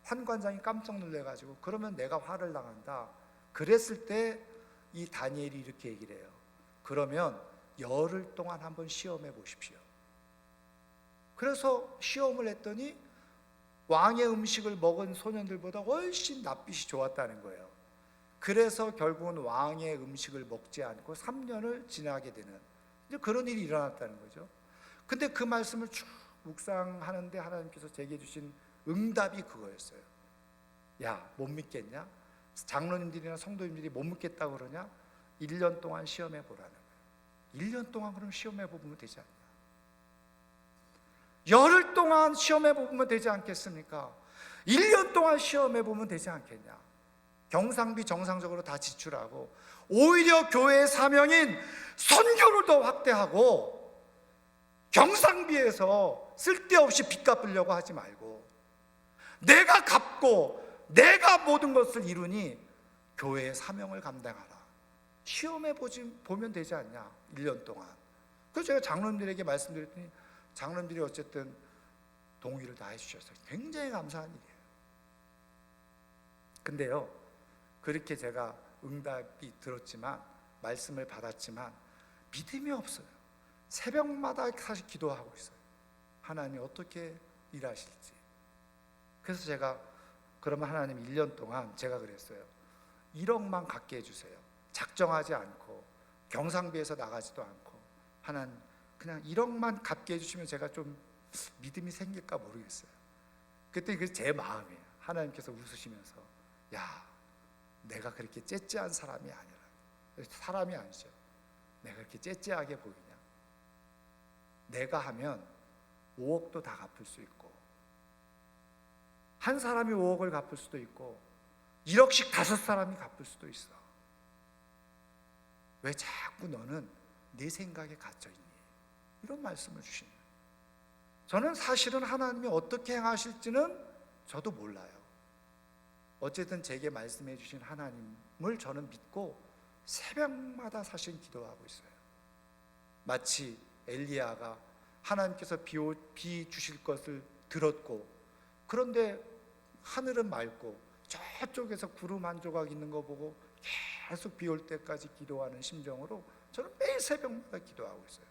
Speaker 1: 환관장이 깜짝 놀래가지고 그러면 내가 화를 당한다. 그랬을 때 이 다니엘이 이렇게 얘기를 해요. 그러면 열흘 동안 한번 시험해 보십시오. 그래서 시험을 했더니 왕의 음식을 먹은 소년들보다 훨씬 낯빛이 좋았다는 거예요. 그래서 결국은 왕의 음식을 먹지 않고 3년을 지나게 되는 이제 그런 일이 일어났다는 거죠. 근데 그 말씀을 쭉 묵상하는데 하나님께서 제게 주신 응답이 그거였어요. 야, 못 믿겠냐? 장로님들이나 성도님들이 못 믿겠다고 그러냐? 1년 동안 시험해 보라는 거예요. 1년 동안 그럼 시험해 보면 되지 않냐? 열흘 동안 시험해 보면 되지 않겠습니까? 1년 동안 시험해 보면 되지 않겠냐? 경상비 정상적으로 다 지출하고, 오히려 교회의 사명인 선교를 더 확대하고, 경상비에서 쓸데없이 빚 갚으려고 하지 말고, 내가 갚고 내가 모든 것을 이루니 교회의 사명을 감당하라. 시험해 보면 되지 않냐? 1년 동안. 그래서 제가 장로님들에게 말씀드렸더니 장로님들이 어쨌든 동의를 다 해주셨어요. 굉장히 감사한 일이에요. 근데요, 그렇게 제가 응답이 들었지만, 말씀을 받았지만 믿음이 없어요. 새벽마다 사실 기도하고 있어요. 하나님이 어떻게 일하실지. 그래서 제가 그러면 하나님 1년 동안 제가 그랬어요. 1억만 갖게 해주세요. 작정하지 않고 경상비에서 나가지도 않고, 하나님 그냥 1억만 갚게 해주시면 제가 좀 믿음이 생길까 모르겠어요. 그때 그게 제 마음이에요. 하나님께서 웃으시면서, 야, 내가 그렇게 째째한 사람이 아니라, 사람이 아니죠. 내가 그렇게 째째하게 보이냐? 내가 하면 5억도 다 갚을 수 있고, 한 사람이 5억을 갚을 수도 있고 1억씩 5사람이 갚을 수도 있어. 왜 자꾸 너는 내 생각에 갇혀있니? 이런 말씀을 주시는 거예요. 저는 사실은 하나님이 어떻게 행하실지는 저도 몰라요. 어쨌든 제게 말씀해 주신 하나님을 저는 믿고 새벽마다 사실 기도하고 있어요. 마치 엘리야가 하나님께서 비 주실 것을 들었고, 그런데 하늘은 맑고 저쪽에서 구름 한 조각 있는 거 보고 계속 비 올 때까지 기도하는 심정으로 저는 매일 새벽마다 기도하고 있어요.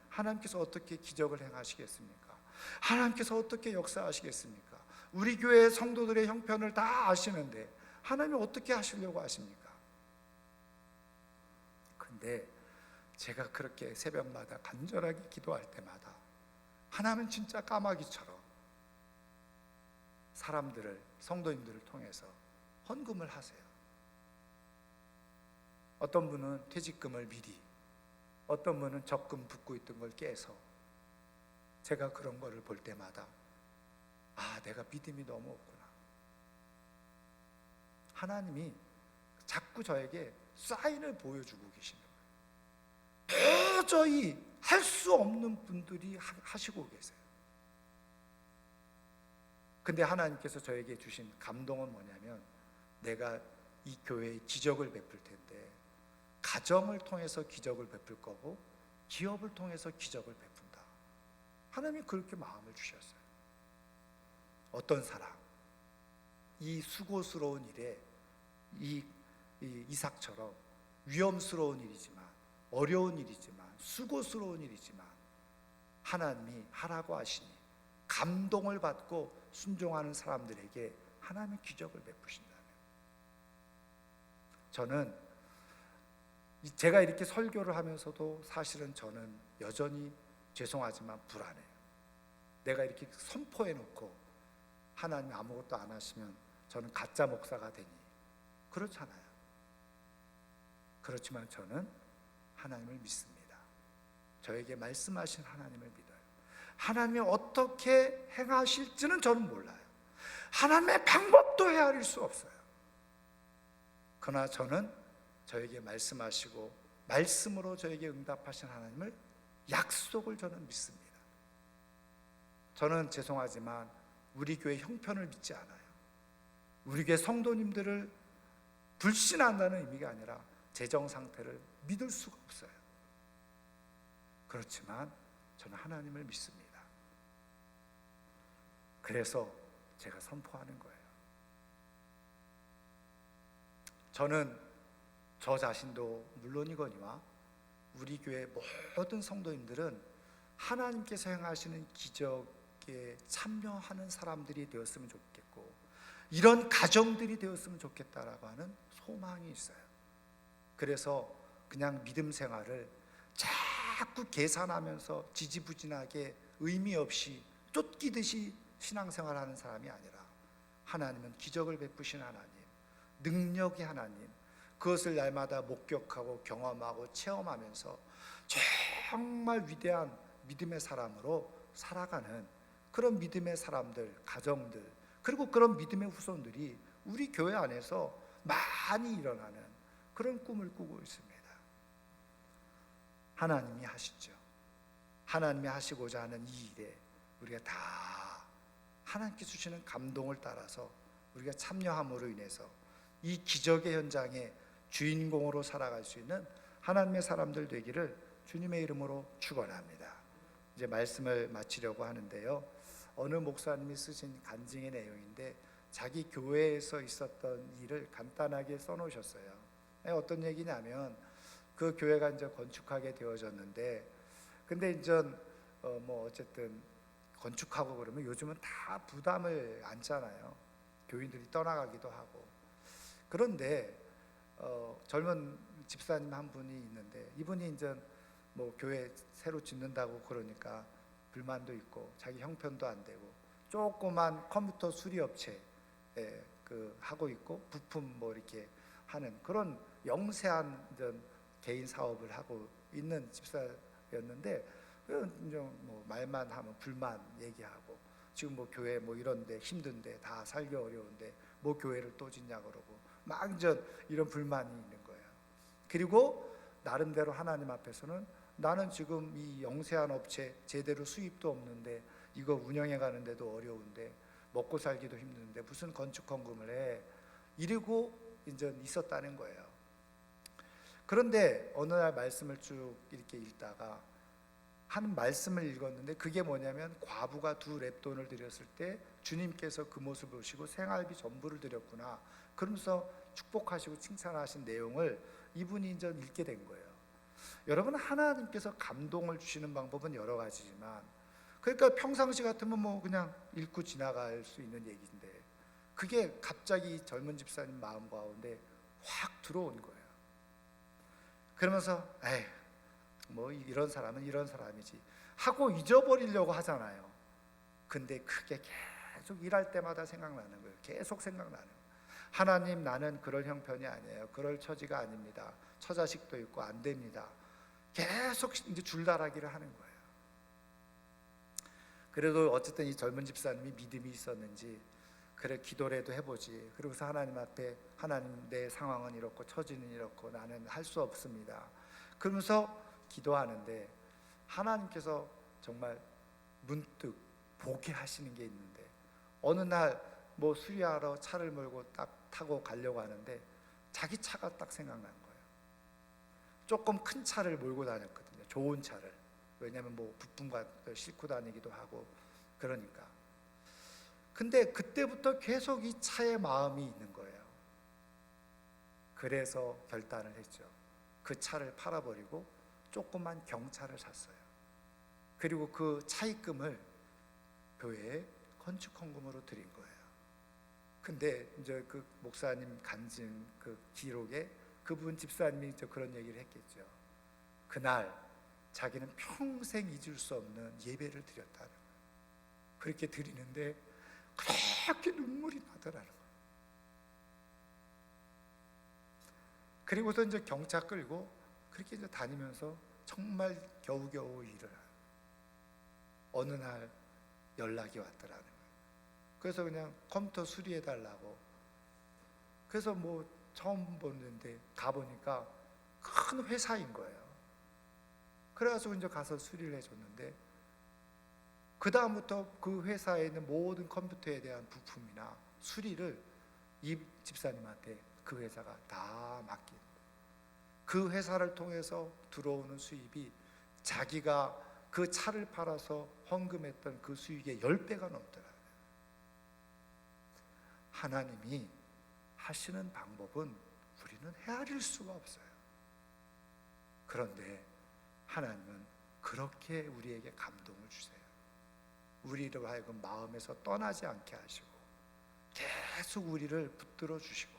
Speaker 1: 하나님께서 어떻게 기적을 행하시겠습니까? 하나님께서 어떻게 역사하시겠습니까? 우리 교회 성도들의 형편을 다 아시는데 하나님이 어떻게 하시려고 하십니까? 근데 제가 그렇게 새벽마다 간절하게 기도할 때마다 하나님은 진짜 까마귀처럼 사람들을, 성도님들을 통해서 헌금을 하세요. 어떤 분은 퇴직금을 미리, 어떤 분은 적금 붓고 있던 걸 깨서, 제가 그런 거를 볼 때마다 내가 믿음이 너무 없구나. 하나님이 자꾸 저에게 사인을 보여주고 계시는 거예요. 도저히 할 수 없는 분들이 하시고 계세요. 근데 하나님께서 저에게 주신 감동은 뭐냐면, 내가 이 교회에 기적을 베풀 텐데 가정을 통해서 기적을 베풀 거고 기업을 통해서 기적을 베푼다. 하나님이 그렇게 마음을 주셨어요. 어떤 사람, 이 수고스러운 일에 이 이삭처럼 위험스러운 일이지만, 어려운 일이지만, 수고스러운 일이지만 하나님이 하라고 하시니 감동을 받고 순종하는 사람들에게 하나님의 기적을 베푸신다면, 저는 제가 이렇게 설교를 하면서도 사실은 저는 여전히 죄송하지만 불안해요. 내가 이렇게 선포해 놓고 하나님 아무것도 안 하시면 저는 가짜 목사가 되니, 그렇잖아요. 그렇지만 저는 하나님을 믿습니다. 저에게 말씀하신 하나님을 믿어요. 하나님이 어떻게 행하실지는 저는 몰라요. 하나님의 방법도 헤아릴 수 없어요. 그러나 저는 저에게 말씀하시고 말씀으로 저에게 응답하신 하나님을, 약속을 저는 믿습니다. 저는 죄송하지만 우리 교회 형편을 믿지 않아요. 우리 교회 성도님들을 불신한다는 의미가 아니라 재정 상태를 믿을 수가 없어요. 그렇지만 저는 하나님을 믿습니다. 그래서 제가 선포하는 거예요. 저는 저 자신도 물론이거니와 우리 교회 모든 성도님들은 하나님께서 행하시는 기적에 참여하는 사람들이 되었으면 좋겠고, 이런 가정들이 되었으면 좋겠다라고 하는 소망이 있어요. 그래서 그냥 믿음 생활을 자꾸 계산하면서 지지부진하게 의미 없이 쫓기듯이 신앙생활하는 사람이 아니라, 하나님은 기적을 베푸신 하나님, 능력의 하나님, 그것을 날마다 목격하고 경험하고 체험하면서 정말 위대한 믿음의 사람으로 살아가는 그런 믿음의 사람들, 가정들, 그리고 그런 믿음의 후손들이 우리 교회 안에서 많이 일어나는 그런 꿈을 꾸고 있습니다. 하나님이 하시죠. 하나님이 하시고자 하는 이 일에 우리가 다 하나님께 주시는 감동을 따라서 우리가 참여함으로 인해서 이 기적의 현장에 주인공으로 살아갈 수 있는 하나님의 사람들 되기를 주님의 이름으로 축원합니다. 이제 말씀을 마치려고 하는데요, 어느 목사님이 쓰신 간증의 내용인데 자기 교회에서 있었던 일을 간단하게 써놓으셨어요. 어떤 얘기냐면 그 교회가 이제 건축하게 되어졌는데, 근데 이제 어쨌든 건축하고 그러면 요즘은 다 부담을 안잖아요. 교인들이 떠나가기도 하고. 그런데 젊은 집사님 한 분이 있는데, 이분이 이제 교회 새로 짓는다고 그러니까 불만도 있고 자기 형편도 안 되고 조그만 컴퓨터 수리업체 하고 있고 부품 이렇게 하는 그런 영세한 개인 사업을 하고 있는 집사였는데, 이제 말만 하면 불만 얘기하고 지금 교회 이런데 힘든데 다 살기 어려운데 교회를 또 짓냐 그러고 막 이제 이런 불만이 있는 거예요. 그리고 나름대로 하나님 앞에서는 나는 지금 이 영세한 업체 제대로 수입도 없는데 이거 운영해 가는데도 어려운데 먹고 살기도 힘든데 무슨 건축 헌금을 해, 이러고 이제 있었다는 거예요. 그런데 어느 날 말씀을 쭉 이렇게 읽다가 한 말씀을 읽었는데 그게 뭐냐면 과부가 2 렙돈을 드렸을 때 주님께서 그 모습을 보시고 생활비 전부를 드렸구나 그러면서 축복하시고 칭찬하신 내용을 이분이 이제 읽게 된 거예요. 여러분, 하나님께서 감동을 주시는 방법은 여러 가지지만, 그러니까 평상시 같으면 그냥 읽고 지나갈 수 있는 얘기인데 그게 갑자기 젊은 집사님 마음 가운데 확 들어온 거예요. 그러면서 이런 사람은 이런 사람이지 하고 잊어버리려고 하잖아요. 근데 그게 계속 일할 때마다 생각나는 거예요. 계속 생각나는 거예요. 하나님, 나는 그럴 형편이 아니에요. 그럴 처지가 아닙니다. 처자식도 있고 안 됩니다. 계속 이제 줄다라기를 하는 거예요. 그래도 어쨌든 이 젊은 집사님이 믿음이 있었는지 그래 기도라도 해보지. 그러고서 하나님 앞에, 하나님 내 상황은 이렇고 처지는 이렇고 나는 할 수 없습니다. 그러면서 기도하는데 하나님께서 정말 문득 보게 하시는 게 있는데, 어느 날 수리하러 차를 몰고 딱 타고 가려고 하는데 자기 차가 딱 생각난 거예요. 조금 큰 차를 몰고 다녔거든요. 좋은 차를. 왜냐하면 부품 같은 거 싣고 다니기도 하고 그러니까. 근데 그때부터 계속 이 차에 마음이 있는 거예요. 그래서 결단을 했죠. 그 차를 팔아버리고 조그만 경차를 샀어요. 그리고 그 차입금을 교회에 건축 헌금으로 드린 거예요. 근데 이제 그 목사님 간증 그 기록에 그분 집사님이 이제 그런 얘기를 했겠죠. 그날 자기는 평생 잊을 수 없는 예배를 드렸다는 거예요. 그렇게 드리는데 그렇게 눈물이 나더라는 거예요. 그리고서 이제 경차 끌고 그렇게 이제 다니면서 정말 겨우겨우 일을 해요. 어느 날 연락이 왔더라는 거예요. 그래서 그냥 컴퓨터 수리해 달라고. 그래서 처음 보는데 가보니까 큰 회사인 거예요. 그래가지고 이제 가서 수리를 해줬는데, 그 다음부터 그 회사에 있는 모든 컴퓨터에 대한 부품이나 수리를 이 집사님한테 그 회사가 다 맡긴. 그 회사를 통해서 들어오는 수입이 자기가 그 차를 팔아서 헌금했던 그 수익의 10배가 넘더라고요. 하나님이 하시는 방법은 우리는 헤아릴 수가 없어요. 그런데 하나님은 그렇게 우리에게 감동을 주세요. 우리로 하여금 마음에서 떠나지 않게 하시고 계속 우리를 붙들어 주시고,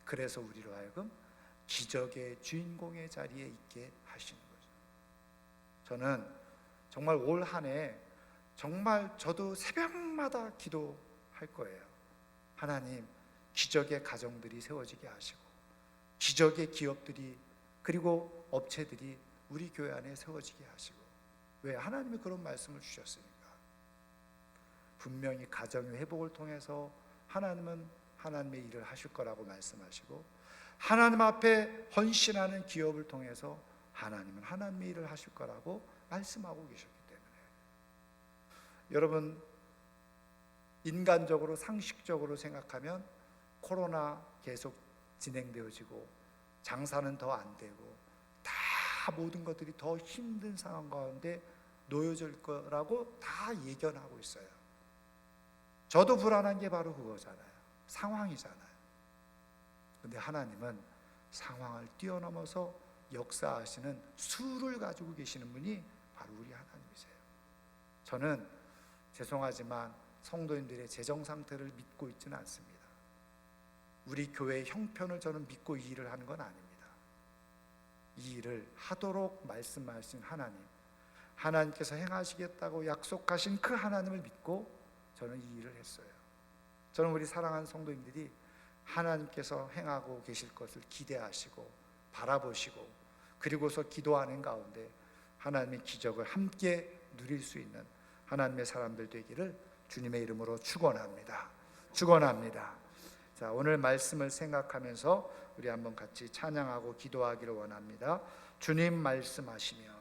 Speaker 1: 그래서 우리로 하여금 기적의 주인공의 자리에 있게 하시는 거죠. 저는 정말 올 한 해 정말 저도 새벽마다 기도할 거예요. 하나님, 기적의 가정들이 세워지게 하시고 기적의 기업들이 그리고 업체들이 우리 교회 안에 세워지게 하시고, 왜? 하나님이 그런 말씀을 주셨으니까. 분명히 가정의 회복을 통해서 하나님은 하나님의 일을 하실 거라고 말씀하시고, 하나님 앞에 헌신하는 기업을 통해서 하나님은 하나님의 일을 하실 거라고 말씀하고 계셨기 때문에, 여러분, 인간적으로 상식적으로 생각하면 코로나 계속 진행되어지고 장사는 더 안 되고 다 모든 것들이 더 힘든 상황 가운데 놓여질 거라고 다 예견하고 있어요. 저도 불안한 게 바로 그거잖아요. 상황이잖아요. 근데 하나님은 상황을 뛰어넘어서 역사하시는 수를 가지고 계시는 분이 바로 우리 하나님이세요. 저는 죄송하지만 성도님들의 재정 상태를 믿고 있지는 않습니다. 우리 교회의 형편을 저는 믿고 이 일을 하는 건 아닙니다. 이 일을 하도록 말씀하신 하나님, 하나님께서 행하시겠다고 약속하신 그 하나님을 믿고 저는 이 일을 했어요. 저는 우리 사랑하는 성도님들이 하나님께서 행하고 계실 것을 기대하시고 바라보시고 그리고서 기도하는 가운데 하나님의 기적을 함께 누릴 수 있는 하나님의 사람들 되기를 주님의 이름으로 축원합니다. 축원합니다. 자, 오늘 말씀을 생각하면서 우리 한번 같이 찬양하고 기도하기를 원합니다. 주님 말씀하시며